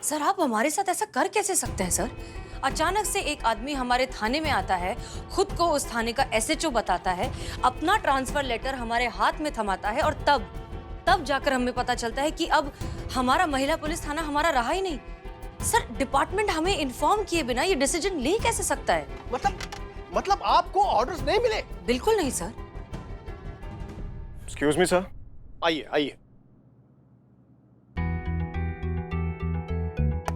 Sir आप हमारे साथ ऐसा कर कैसे सकते हैं सर? अचानक से एक आदमी हमारे थाने में आता है, खुद को उस थाने का एसएचओ बताता है, अपना ट्रांसफर लेटर हमारे हाथ में थमाता है और तब जाकर हमें पता चलता है कि अब हमारा महिला पुलिस थाना हमारा रहा ही नहीं। सर डिपार्टमेंट हमें इन्फॉर्म किए बिना ये डिसीजन ले कैसे सकता है? मतलब आपको ऑर्डर्स नहीं मिले? बिल्कुल नहीं सर। Excuse me sir. आइए आइए।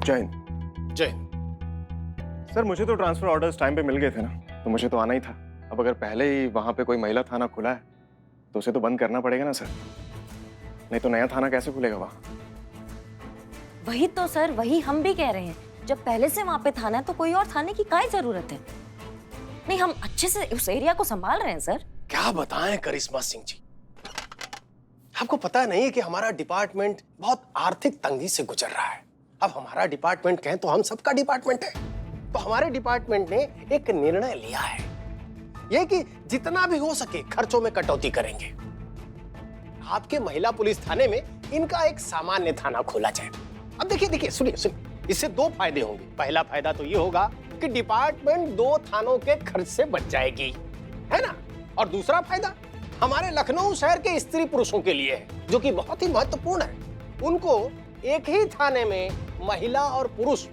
जय हिंद। जय हिंद। सर मुझे तो ट्रांसफर ऑर्डर्स टाइम पे मिल गए थे ना, तो मुझे तो आना ही था। अब अगर पहले ही वहां पे कोई महिला थाना खुला है तो उसे तो बंद करना पड़ेगा ना सर, नहीं तो नया थाना कैसे खुलेगा वहां? वही तो सर, वही हम भी कह रहे हैं। जब पहले से वहां पे थाना है तो कोई और थाने की काय जरूरत है? नहीं, हम अच्छे से उस एरिया को संभाल रहे हैं सर। क्या बताएं करिश्मा सिंह जी, आपको पता नहीं है कि हमारा डिपार्टमेंट बहुत आर्थिक तंगी से गुजर रहा है। अब हमारा डिपार्टमेंट कहें तो हम सबका डिपार्टमेंट है। तो हमारे डिपार्टमेंट ने एक निर्णय लिया है, ये कि जितना भी हो सके खर्चों में कटौती करेंगे। आपके महिला पुलिस थाने में इनका एक सामान्य थाना खोला जाए। अब देखिए सुनिए, इससे दो फायदे होंगे। पहला फायदा तो ये होगा कि डिपार्टमेंट 2 थानों के खर्च से बच जाएगी, है ना? और दूसरा फायदा हमारे लखनऊ शहर के स्त्री पुरुषों के लिए है, जो कि बहुत ही महत्वपूर्ण है। उनको एक ही थाने में महिला और पुरुष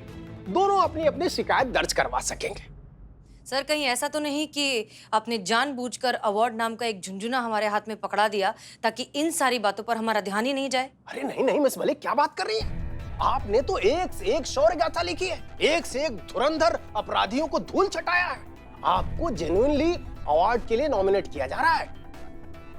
दोनों अपनी अपनी शिकायत दर्ज करवा सकेंगे। सर कहीं ऐसा तो नहीं कि आपने जानबूझकर अवार्ड नाम का एक झुंझुना हमारे हाथ में पकड़ा दिया ताकि इन सारी बातों पर हमारा ध्यान ही नहीं जाए? अरे नहीं मिस मलिक, क्या बात कर रही है? आपने तो एक से एक शौर्य गाथा लिखी है, एक से एक धुरंधर अपराधियों को धूल चटाया है। आपको जेन्युइनली अवार्ड के लिए नॉमिनेट किया जा रहा है।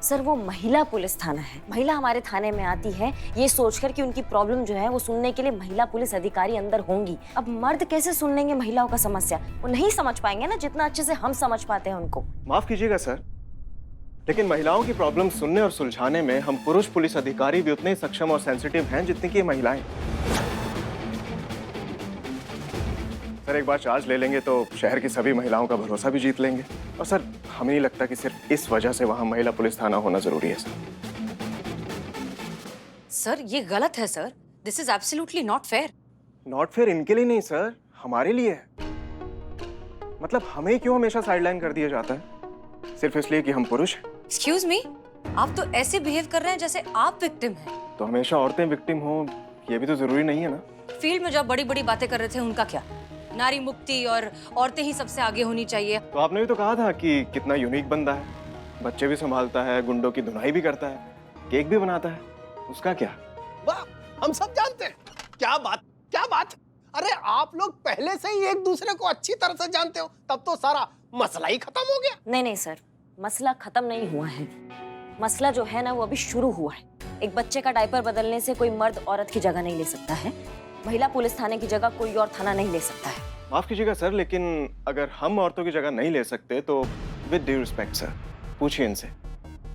सर वो महिला पुलिस थाना है, महिला हमारे थाने में आती है ये सोचकर कि उनकी प्रॉब्लम जो है वो सुनने के लिए महिला पुलिस अधिकारी अंदर होंगी। अब मर्द कैसे सुन लेंगे महिलाओं का समस्या? वो नहीं समझ पाएंगे ना जितना अच्छे से हम समझ पाते हैं उनको। माफ कीजिएगा सर, लेकिन महिलाओं की प्रॉब्लम सुनने और सुलझाने में हम पुरुष पुलिस अधिकारी भी उतने ही सक्षम और सेंसिटिव हैं जितनी की महिलाएं। सर एक बार चार्ज ले लेंगे तो शहर की सभी महिलाओं का भरोसा भी जीत लेंगे। और सर हमें नहीं लगता कि सिर्फ इस वजह से वहां महिला पुलिस थाना होना जरूरी है सर ये गलत है sir, this is absolutely not fair. Not fair इनके लिए नहीं सर, हमारे लिए है। मतलब हमें क्यों हमेशा साइडलाइन कर दिया जाता है सिर्फ इसलिए कि हम पुरुष हैं? एक्सक्यूज मी, आप तो ऐसे बिहेव कर रहे हैं जैसे आप विक्टिम हैं। तो हमेशा औरतें विक्टिम हो ये भी तो जरूरी नहीं है ना। फील्ड में जब बड़ी बड़ी बातें कर रहे थे उनका क्या? नारी मुक्ति और औरतें ही सबसे आगे होनी चाहिए। तो आपने भी तो कहा था कि कितना यूनिक बंदा है, बच्चे भी संभालता है, गुंडों की धुनाई भी करता है, केक भी बनाता है, उसका क्या? वाह, हम सब जानते हैं। क्या बात। अरे आप लोग पहले से ही एक दूसरे को अच्छी तरह से जानते हो, तब तो सारा मसला ही खत्म हो गया। नहीं सर, मसला खत्म नहीं हुआ है। मसला जो है ना वो अभी शुरू हुआ है। एक बच्चे का डायपर बदलने से कोई मर्द औरत की जगह नहीं ले सकता है, महिला पुलिस थाने की जगह कोई और थाना नहीं ले सकता है। माफ कीजिएगा सर, लेकिन अगर हम औरतों की जगह नहीं ले सकते तो विद ड्यू रिस्पेक्ट सर पूछिए इनसे,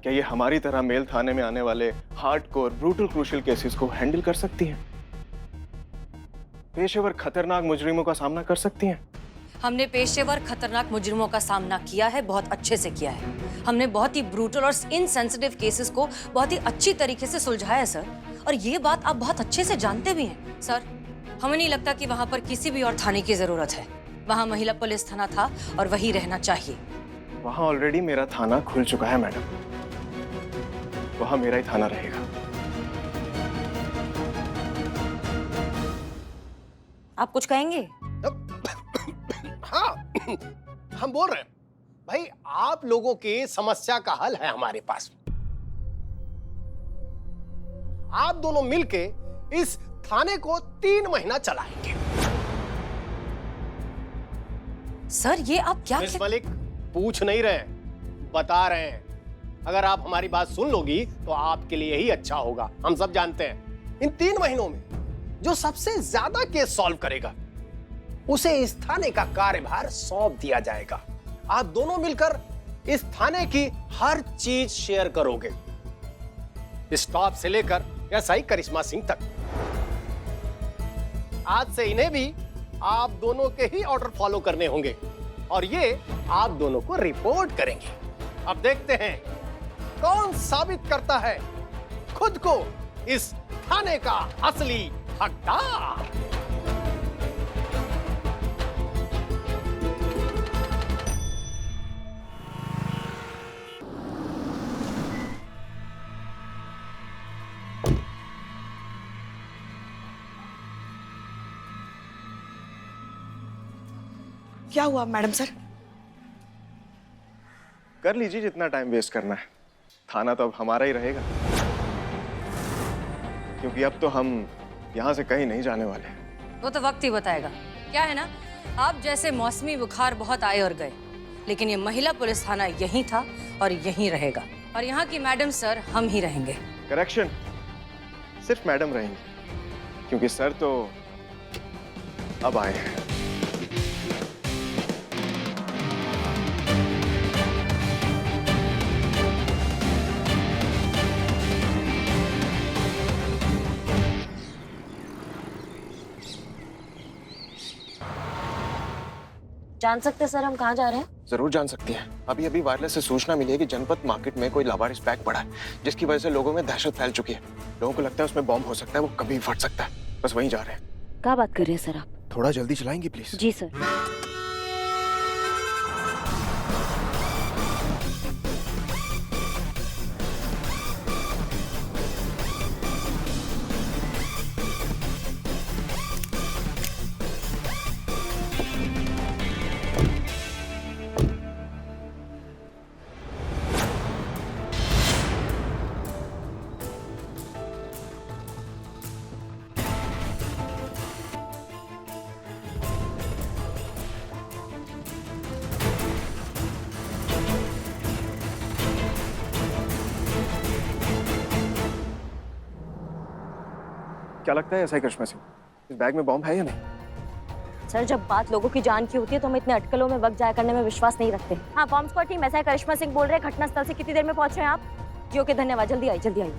क्या ये हमारी तरह मेल थाने में आने वाले हार्डकोर ब्रूटल क्रूशियल केसेस को हैंडल कर सकती हैं? पेशेवर खतरनाक मुजरिमों का सामना कर सकती हैं? हमने पेशेवर खतरनाक मुजरिमों का सामना किया है, बहुत अच्छे से किया है। हमने बहुत ही ब्रूटल और इनसेंसिटिव केसेस को बहुत ही अच्छी तरीके से सुलझाया है सर, और ये बात आप बहुत अच्छे से जानते भी हैं सर। हमें नहीं लगता कि वहां पर किसी भी और थाने की जरूरत है। वहां महिला पुलिस थाना था और वही रहना चाहिए। वहां ऑलरेडी मेरा थाना खुल चुका है मैडम, वहां मेरा ही थाना रहेगा। आप कुछ कहेंगे? हाँ, हम बोल रहे हैं भाई, आप लोगों की समस्या का हल है हमारे पास। आप दोनों मिलके इस थाने को 3 महीना चलाएंगे। सर ये आप क्या मिस मलिक, पूछ नहीं रहे, बता रहे हैं। अगर आप हमारी बात सुन लोगी तो आपके लिए ही अच्छा होगा। हम सब जानते हैं इन 3 महीनों में जो सबसे ज्यादा केस सॉल्व करेगा उसे इस थाने का कार्यभार सौंप दिया जाएगा। आप दोनों मिलकर इस थाने की हर चीज शेयर करोगे, स्टाफ से लेकर एसआई करिश्मा सिंह तक। आज से इन्हें भी आप दोनों के ही ऑर्डर फॉलो करने होंगे और ये आप दोनों को रिपोर्ट करेंगे। अब देखते हैं कौन साबित करता है खुद को इस थाने का असली हकदार। क्या हुआ मैडम सर? कर लीजिए जितना टाइम वेस्ट करना है। थाना तो अब हमारा ही रहेगा, क्योंकि अब तो हम यहाँ से कहीं नहीं जाने वाले। वो तो वक्त ही बताएगा। क्या है ना, आप जैसे मौसमी बुखार बहुत आए और गए, लेकिन ये महिला पुलिस थाना यहीं था और यहीं रहेगा, और यहाँ की मैडम सर हम ही रहेंगे। करेक्शन, सिर्फ मैडम रहेंगी, क्योंकि सर तो अब आए हैं। जान सकते हैं सर हम कहाँ जा रहे हैं? जरूर जान सकती हैं। अभी अभी वायरलेस से सूचना मिली है कि जनपद मार्केट में कोई लावारिस बैग पड़ा है, जिसकी वजह से लोगों में दहशत फैल चुकी है। लोगों को लगता है उसमें बॉम्ब हो सकता है, वो कभी भी फट सकता है। बस वहीं जा रहे हैं। क्या बात कर रहे हैं सर आप? थोड़ा जल्दी चलाएंगी प्लीज? Ji sir. क्या लगता है ऐसा ही करिश्मा सिंह, इस बैग में बॉम्ब है या नहीं? सर जब बात लोगों की जान की होती है तो हम इतने अटकलों में वक्त जाया करने में विश्वास नहीं रखते। हाँ, बॉम्ब स्क्वाड टीम, ऐसा है करिश्मा सिंह बोल रहे हैं। घटनास्थल से कितनी देर में पहुंच रहे हैं आप? जी ओके, धन्यवाद, जल्दी आइए जल्दी आइए।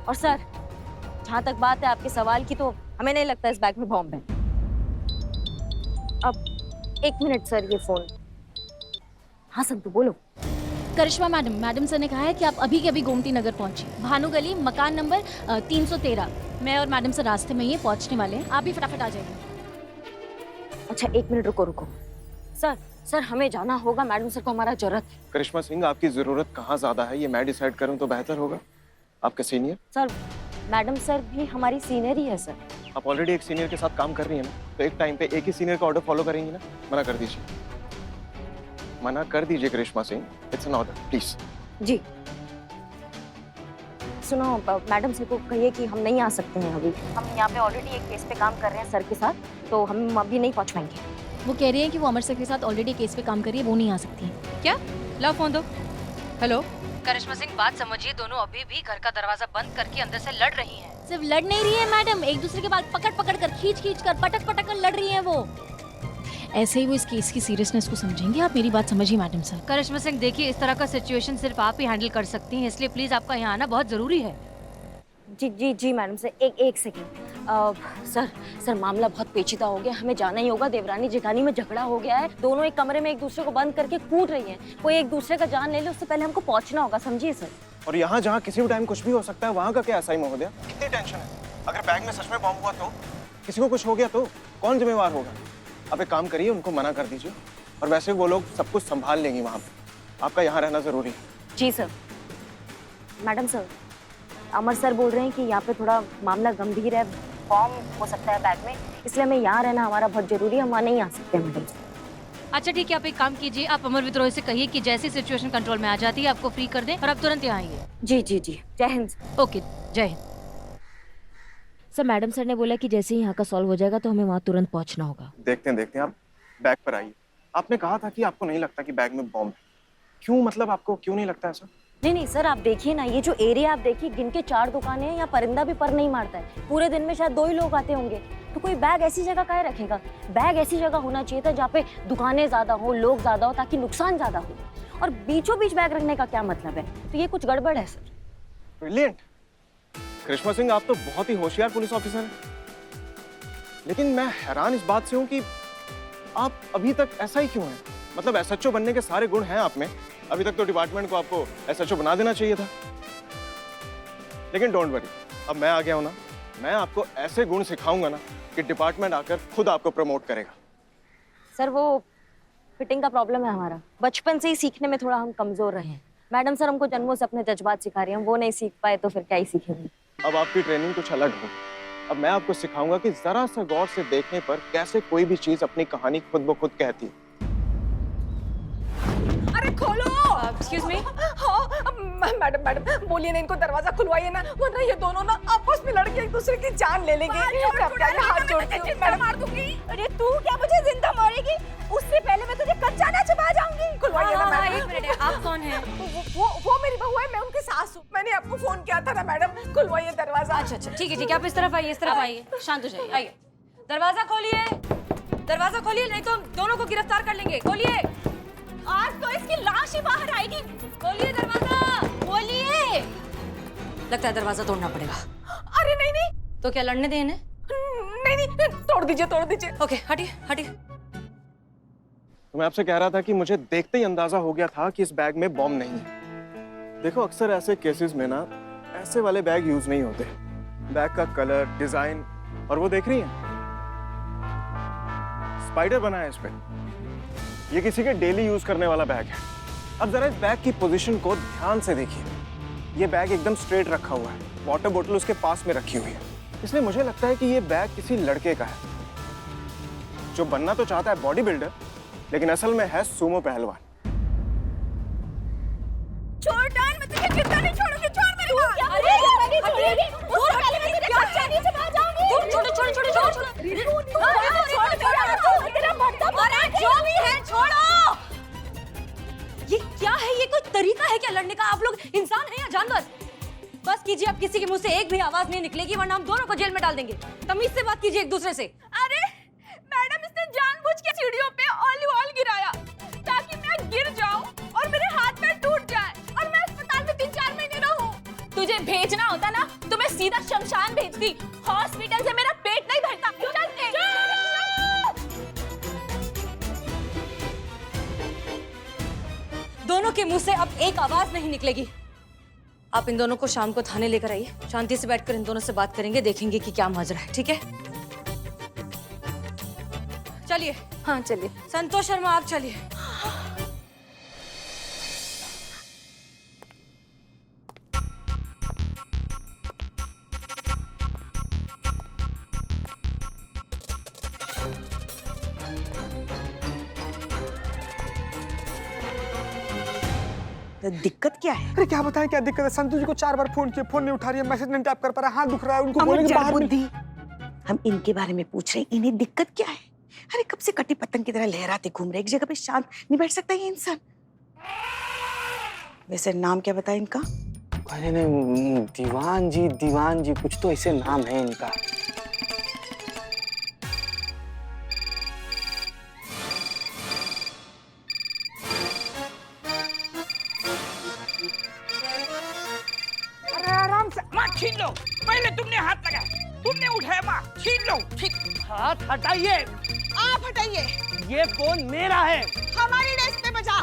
और सर जहाँ तक बात है आपके सवाल की, तो हमें नहीं लगता इस बैग में बॉम्ब है। अब 1 मिनट सर, ये फोन। हाँ संतु बोलो। करिश्मा मैडम सर ने कहा है कि आप अभी के अभी गोमती नगर पहुंचिए, भानु गली, मकान नंबर 313। मैं और मैडम सर रास्ते में ही पहुंचने वाले हैं, आप भी फटाफट आ जाइए। अच्छा 1 मिनट रुको। सर हमें जाना होगा, मैडम सर को हमारा जरूरत है। करिश्मा सिंह, आपकी जरूरत कहाँ ज्यादा है ये मैं डिसाइड करूँ तो बेहतर होगा। आपके सीनियर? सर मैडम सर भी हमारी सीनियर ही है सर। आप ऑलरेडी एक सीनियर के साथ काम कर रही हैं ना, तो एक टाइम पे एक ही सीनियर का ऑर्डर फॉलो करेंगी ना? मना कर दीजिए, मना कर दीजिए Karishma Singh, it's an order please. जी सुनो, मैडम सर को कहिए कि हम नहीं आ सकते हैं अभी। हम यहाँ पे ऑलरेडी एक केस पे काम कर रहे हैं सर के साथ, तो हम अभी नहीं पहुँच पाएंगे। वो कह रही हैं कि वो अमर सर के साथ ऑलरेडी केस पे काम कर रही है, वो नहीं आ सकती है। क्या? लो फोन दो। हेलो करिश्मा सिंह, बात समझिए, दोनों अभी भी घर का दरवाजा बंद करके अंदर से लड़ रही हैं। सिर्फ लड़ नहीं रही है मैडम, एक दूसरे के बाल पकड़ कर, खींच कर, पटक कर लड़ रही है वो। ऐसे ही वो इस केस की सीरियसनेस को समझेंगे। आप मेरी बात समझिए मैडम सर। करिश्मा सिंह देखिए, इस तरह का सिचुएशन सिर्फ आप ही हैंडल कर सकती हैं, इसलिए प्लीज आपका यहाँ आना बहुत जरूरी है। जी मैडम सर, एक सेकेंड। सर मामला बहुत पेचीदा हो गया, हमें जाना ही होगा। देवरानी जेठानी में झगड़ा हो गया है, दोनों एक कमरे में एक दूसरे को बंद करके कूद रही हैं। कोई एक दूसरे का जान ले ले उससे पहले हमको पहुंचना होगा, समझिए सर। और यहाँ जहाँ किसी भी टाइम कुछ भी हो सकता है, वहाँ का क्या ऐसा ही महोदया? कितनी टेंशन है? अगर बैग में सच में बॉम्ब हुआ तो, किसी को कुछ हो गया तो कौन जिम्मेवार होगा? आप एक काम करिए, उनको मना कर दीजिए, और वैसे वो लोग सब कुछ संभाल लेंगी वहाँ पे। आपका यहाँ रहना जरूरी है। जी सर। मैडम सर, अमर सर बोल रहे हैं कि यहाँ पे थोड़ा मामला गंभीर है, बॉम्ब हो सकता है बैग में, इसलिए हमें यहाँ रहना हमारा बहुत जरूरी है। हम वहाँ नहीं आ सकते मैडम सर। अच्छा ठीक है, आप एक काम कीजिए, आप अमर विद्रोही से कहिए कि जैसी सिचुएशन कंट्रोल में आ जाती है आपको फ्री कर दें और आप तुरंत यहाँ आइए। जी जय हिंद। ओके, जय हिंद। सर मैडम सर ने बोला कि जैसे ही यहाँ का सॉल्व हो जाएगा तो हमें वहाँ तुरंत पहुँचना होगा। देखते हैं, आप बैग पर आइए। आपने कहा था कि आपको नहीं लगता कि बैग में बॉम्ब है। क्यों, मतलब आपको क्यों नहीं लगता ऐसा? नहीं सर, आप देखिए ना, ये जो एरिया आप देखिए, गिन के 4 दुकानें हैं, यहाँ परिंदा भी पर नहीं मारता है। पूरे दिन में शायद 2 ही लोग आते होंगे, तो कोई बैग ऐसी जगह काहे रखेगा? बैग ऐसी जगह होना चाहिए था जहाँ पे दुकानें ज्यादा हो, लोग ज्यादा हो, ताकि नुकसान ज्यादा हो। और बीचों बीच बैग रखने का क्या मतलब है? तो ये कुछ गड़बड़ है सर। ब्रिलियंट करिश्मा सिंह, आप तो बहुत ही होशियार पुलिस ऑफिसर हैं। लेकिन मैं हैरान इस बात से हूँ कि आप अभी तक ऐसा ही क्यों है? मतलब एसएचओ बनने के सारे गुण हैं आप में, अभी तक तो डिपार्टमेंट को आपको एसएचओ बना देना चाहिए था। लेकिन डोंट वरी, अब मैं आ गया हूं ना, मैं आपको ऐसे गुण सिखाऊंगा ना कि डिपार्टमेंट आकर खुद आपको प्रमोट करेगा। सर वो फिटिंग का प्रॉब्लम है हमारा, बचपन से ही सीखने में थोड़ा हम कमजोर रहे हैं। मैडम सर हमको जन्मों से अपने जज्बात सिखा रही हैं, वो नहीं सीख पाए तो फिर क्या ही सीखेंगे। अब आपकी ट्रेनिंग कुछ अलग हो। अब मैं आपको सिखाऊंगा कि जरा सा गौर से देखने पर कैसे कोई भी चीज अपनी कहानी खुद ब खुद कहती है। खोलो। Excuse me. हाँ मैडम मैडम बोलिए ना, इनको दरवाजा खुलवाइए ना, वरना ये दोनों ना आपस में लड़के एक दूसरे की जान ले लेंगे। मैं आपके आगे हाथ जोड़ती हूँ। मैडम मार दूंगी। अरे तू क्या मुझे जिंदा मारेगी? उससे पहले मैं तुझे कच्चा ना चबा जाऊंगी। खुलवाइए ना मैडम। एक मिनट, आप कौन हैं? वो मेरी बहू है, मैं उनकी सास हूँ। मैंने आपको फोन किया था ना मैडम, खुलवाइए दरवाजा। अच्छा अच्छा ठीक है, आप इस तरफ आइए, इस तरफ आइए, शांत हो जाइए, आइए। दरवाजा खोलिए, दरवाजा खोलिए, नहीं तो हम दोनों को गिरफ्तार कर लेंगे। खोलिए, आज तो इसकी लाश ही बाहर आएगी। खोलिए दरवाजा, खोलिए। लगता है दरवाजा तोड़ना पड़ेगा। अरे नहीं नहीं। तो क्या लड़ने दें इन्हें? नहीं नहीं, तोड़ दीजिए तोड़ दीजिए। ओके, हटिए हटिए। तो मैं आपसे कह रहा था कि मुझे देखते ही अंदाजा हो गया था कि इस बैग में बॉम्ब नहीं है। देखो अक्सर ऐसे केसेस में ना ऐसे वाले बैग यूज नहीं होते। बैग का कलर, डिजाइन, और वो देख रही हैं स्पाइडर बना है इस पे। ये किसी के डेली यूज करने वाला बैग है। अब जरा इस बैग की पोजीशन को ध्यान से देखिए। ये बैग एकदम स्ट्रेट रखा हुआ है, वाटर बोतल उसके पास में रखी हुई है, इसलिए मुझे लगता है कि ये बैग किसी लड़के का है जो बनना तो चाहता है बॉडी बिल्डर, लेकिन असल में है सूमो पहलवान। छोड़ डाल, मैं तुझे जिंदा नहीं छोड़ूंगी। छोड़ मेरी बात। अरे नहीं छोड़ेगी। उससे पहले मैं तुझे कच्चा नहीं चबा जाऊंगी। छोड़ो छोड़ो छोड़ो छोड़ो छोड़ो। छोड़ तेरा मर्दा मारा जो भी है छोड़ो। ये क्या है? ये कोई तरीका है क्या लड़ने का? आप लोग इंसान हैं या जानवर? बस कीजिए, अब किसी के मुंह से एक भी आवाज नहीं निकलेगी, वरना हम दोनों को जेल में डाल देंगे। तमीज से बात कीजिए एक दूसरे से। अरे मैडम, इसने जानबूझ के सीढ़ियों पे ऑलिव ऑयल गिराया ताकि मैं गिर जाऊं और मेरे हाथ में टूट जाए और मैं अस्पताल में 3-4 महीने रहूं। तुझे भेजना होता ना तो मैं सीधा शमशान भेजती। हॉस्पिटल से मेरा पेट नहीं भरता। चलते। दोनों के मुंह से अब एक आवाज नहीं निकलेगी। आप इन दोनों को शाम को थाने लेकर आइए, शांति से बैठकर इन दोनों से बात करेंगे, देखेंगे कि क्या माजरा है। ठीक है, चलिए। हाँ चलिए। संतोष शर्मा आप चलिए। दिक्कत क्या है? अरे क्या बताएं क्या दिक्कत है? संतोष जी को 4 बार फोन किया, फोन नहीं उठा रही है, मैसेज नहीं टाइप कर पा रहा, हाथ दुख रहा है, उनको बोलेंगे बाहर बुद्धि। हम इनके बारे में पूछ रहे हैं, इन्हें दिक्कत क्या है? अरे कब से कटी पतंग की तरह लहराते घूम रहे, एक जगह पे शांत नहीं बैठ सकता ये इंसान? वैसे नाम क्या बताया इनका? अरे नहीं, दीवान जी कुछ तो ऐसे नाम है इनका। अरे आराम से, माँ छीन लो। पहले तुमने हाथ लगाया, तुमने उठाया, माँ छीन लो। हाथ हटाइए। आप हटाइए। ये फोन मेरा है। हमारी डेस्क पे बजा।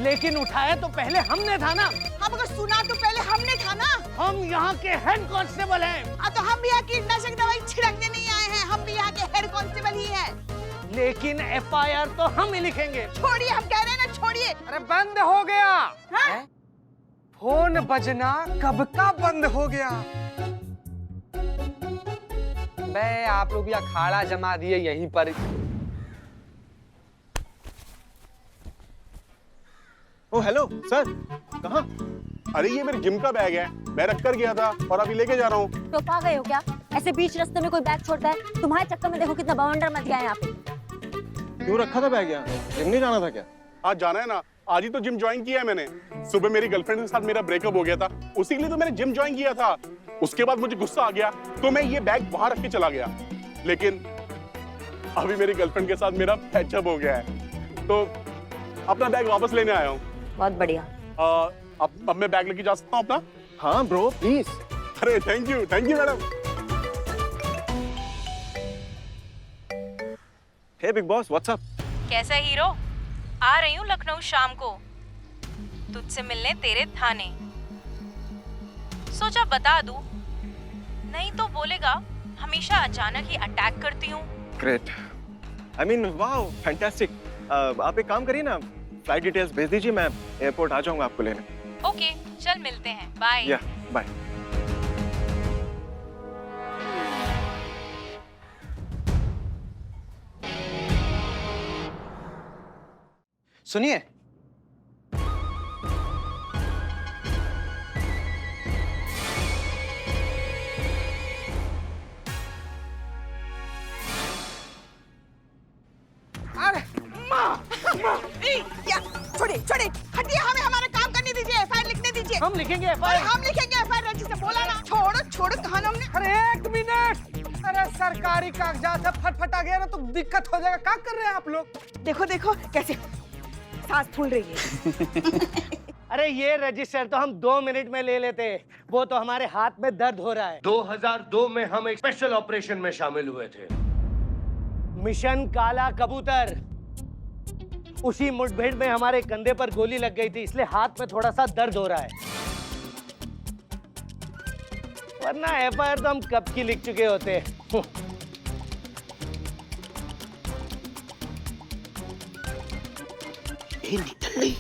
लेकिन उठाया तो पहले हमने था ना। हम अगर सुना तो पहले हमने था ना। हम यहाँ के हेड कांस्टेबल हैं। तो हम भी यहाँ कीटनाशक दवाई छिड़कने नहीं आए हैं, हम भी यहाँ के हेड कांस्टेबल ही हैं। लेकिन FIR तो हम ही लिखेंगे। छोड़िए, हम कह रहे हैं ना, छोड़िए। अरे बंद हो गया। हाँ? फोन बजना कब का बंद हो गया? बे आप लोग या खाड़ा जमा दिए यहीं पर। ओ हेलो सर, कहाँ? अरे ये मेरे जिम का बैग है, मैं रख कर गया था और अभी लेके जा रहा हूँ। तो पा गए हो क्या? ऐसे बीच रास्ते में कोई बैग छोड़ता है? तुम्हारे चक्कर में देखो कितना बवंडर मच गया है यहाँ पे। क्यों रखा था बैग यहाँ? जिम नहीं जाना था क्या? आज जाना है ना, आज ही तो जिम ज्वाइन किया है मैंने। सुबह मेरी गर्लफ्रेंड के साथ मेरा ब्रेकअप हो गया था, उसी के लिए तो मैंने जिम ज्वाइन किया था। उसके बाद मुझे गुस्सा आ गया तो मैं ये बैग वहां रख के चला गया, लेकिन अभी मेरी गर्लफ्रेंड के साथ मेरा पैचअप हो गया है, तो अपना बैग वापस लेने आया हूँ। बहुत बढ़िया। अब मैं बैग लेके जा सकता हूँ अपना? हाँ ब्रो प्लीज। अरे thank you madam. Hey big boss, what's up? कैसा हीरो? आ रही हूँ लखनऊ शाम को, तुझसे मिलने तेरे थाने। सोचा बता दूं, नहीं तो बोलेगा हमेशा अचानक ही अटैक करती हूँ। Great, I mean wow, fantastic. आप एक काम करिए ना, फ्लाइट डिटेल्स भेज दीजिए, मैं एयरपोर्ट आ जाऊंगा आपको लेने। ओके, चल मिलते हैं, बाय। या बाय। सुनिए, छोड़िए, हटिए, हमें हमारा काम करने दीजिए, एफआईआर लिखने दीजिए। हम लिखेंगे और हम लिखेंगे एफआईआर, रजिस्टर बोला ना। छोड़ो छोड़ो, कहा ना हमने। अरे 1 मिनट, अरे सरकारी कागजात है, फटफटा गया ना तो दिक्कत हो जाएगा। क्या कर रहे हैं आप लोग? देखो देखो कैसे सांस फूल रही है। अरे ये रजिस्टर तो हम 2 मिनट में ले लेते, वो तो हमारे हाथ में दर्द हो रहा है। 2002 में हम एक स्पेशल ऑपरेशन में शामिल हुए थे। मिशन काला कबूतर। उसी मुठभेड़ में हमारे कंधे पर गोली लग गई थी, इसलिए हाथ में थोड़ा सा दर्द हो रहा है, वरना एफआईआर तो हम कब की लिख चुके होते। निकल गई।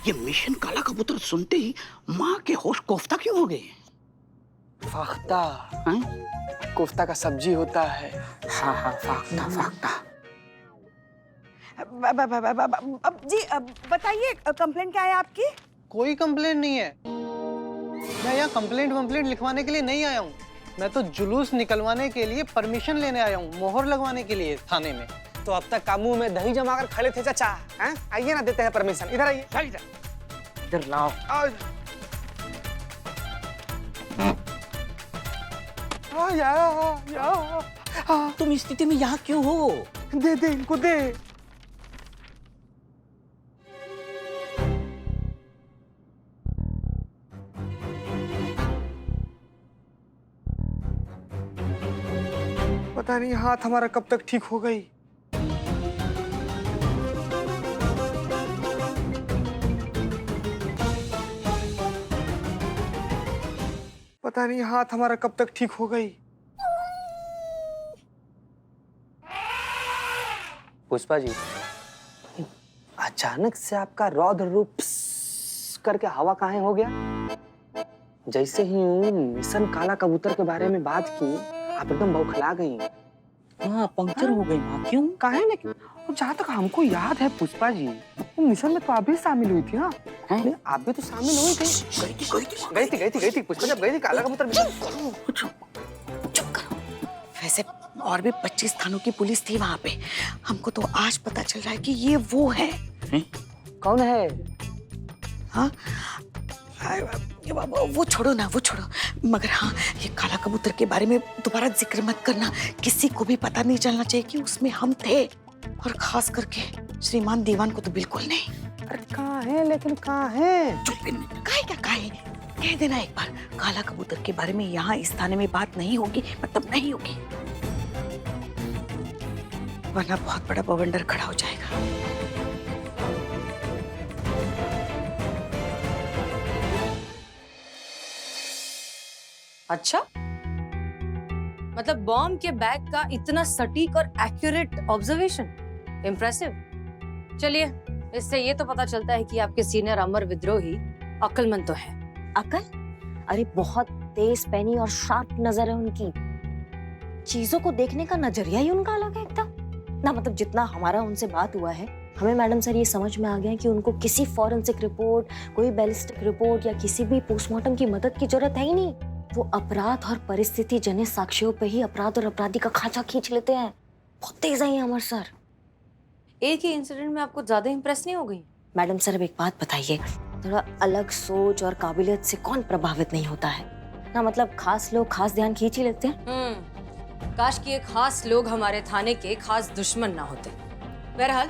ये मिशन काला कबूतर सुनते ही माँ के होश कोफ्ता क्यों हो गए? फाख्ता, कोफ्ता का सब्जी होता है। हाँ हाँ, फाख्ता फाख्ता। अब जी बताइए, कंप्लेंट क्या है आपकी? कोई कंप्लेंट नहीं है, मैं यहाँ कंप्लेंट लिखवाने के लिए नहीं आया हूँ। मैं तो जुलूस निकलवाने के लिए परमिशन लेने आया हूँ, मोहर लगवाने के लिए थाने में। तो अब तक कामू में दही जमा कर खड़े थे चाचा, हैं? आइए ना, देते हैं परमिशन। इधर आइए, इधर लाओ। तुम इस स्थिति में यहाँ क्यों हो? दे दे इनको, दे। पता नहीं हाथ हमारा कब तक ठीक हो गई। पता नहीं हाथ हमारा कब तक ठीक हो गई। पुष्पा जी, अचानक से आपका रौद्र रूप करके हवा काहे हो गया? जैसे ही मिशन काला कबूतर के बारे में बात की, आप एकदम बौखला गई। हाँ, पंक्चर हो गई माँ। क्यों? काहे लेकिन? जहाँ तक हमको याद है पुष्पा जी, वो मिशन में तो आप भी शामिल हुई थी ना? आप भी तो शामिल हुई थी। गई थी पुष्पा, जब गई थी काला कबूतर मिशन। चुप करो। वैसे और भी 25 थानों की पुलिस थी वहाँ पे। हमको तो आज पता चल रहा है कि ये वो है। कौन है? हाँ, वो छोड़ो ना, वो छोड़ो। मगर हाँ, ये काला कबूतर के बारे में दोबारा जिक्र मत करना। किसी को भी पता नहीं चलना चाहिए कि उसमें हम थे, और खास करके श्रीमान दीवान को तो बिल्कुल नहीं। अरे कहाँ है, लेकिन कहाँ है? चुप, काहे कह देना एक बार, काला कबूतर के बारे में यहाँ इस थाने में बात नहीं होगी, मतलब नहीं होगी, वरना बहुत बड़ा बवंडर खड़ा हो जाएगा। अच्छा, मतलब बॉम्ब के बैग का इतना सटीक और एक्यूरेट ऑब्जर्वेशन, इम्प्रेसिव। चलिए, इससे ये तो पता चलता है कि आपके सीनियर अमर विद्रोही अक्लमंद तो है। अकल? अरे बहुत तेज पैनी और शार्प नजर है उनकी। चीजों को देखने का नजरिया ही उनका अलग है एकदम ना। मतलब जितना हमारा उनसे बात हुआ है, हमें मैडम सर ये समझ में आ गया कि उनको किसी फॉरेंसिक रिपोर्ट, कोई बैलिस्टिक रिपोर्ट या किसी भी पोस्टमार्टम की मदद की जरूरत है ही नहीं। वो अपराध और परिस्थिति जन्य साक्ष्यों पे ही अपराध और अपराधी का खांचा खींच लेते हैं। बहुत तेज है अमर सर। एक ही इंसिडेंट में आपको ज्यादा इंप्रेस नहीं हो गई? मैडम सर, अब एक बात बताइए, थोड़ा अलग सोच और काबिलियत से कौन प्रभावित नहीं होता है ना? मतलब खास लोग खास ध्यान खींच ही लेते हैं। काश कि ये खास लोग हमारे थाने के खास दुश्मन ना होते। बहरहाल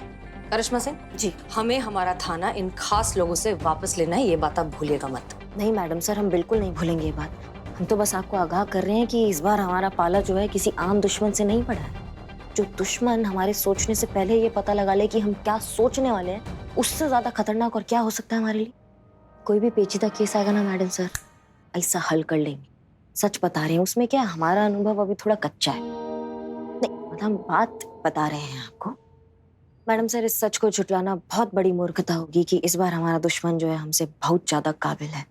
करिश्मा सिंह जी, हमें हमारा थाना इन खास लोगों से वापस लेना है, ये बात आप भूलिएगा मत। नहीं मैडम सर, हम बिल्कुल नहीं भूलेंगे ये बात। हम तो बस आपको आगाह कर रहे हैं कि इस बार हमारा पाला जो है किसी आम दुश्मन से नहीं पड़ा है। जो दुश्मन हमारे सोचने से पहले ये पता लगा ले कि हम क्या सोचने वाले हैं, उससे ज्यादा खतरनाक और क्या हो सकता है हमारे लिए। कोई भी पेचीदा केस आएगा ना मैडम सर, ऐसा हल कर लेंगे। सच बता रहे हैं, उसमें क्या हमारा अनुभव अभी थोड़ा कच्चा है। नहीं मतलब हम बात बता रहे हैं आपको। मैडम सर, इस सच को झुटलाना बहुत बड़ी मूर्खता होगी कि इस बार हमारा दुश्मन जो है हमसे बहुत ज्यादा काबिल है।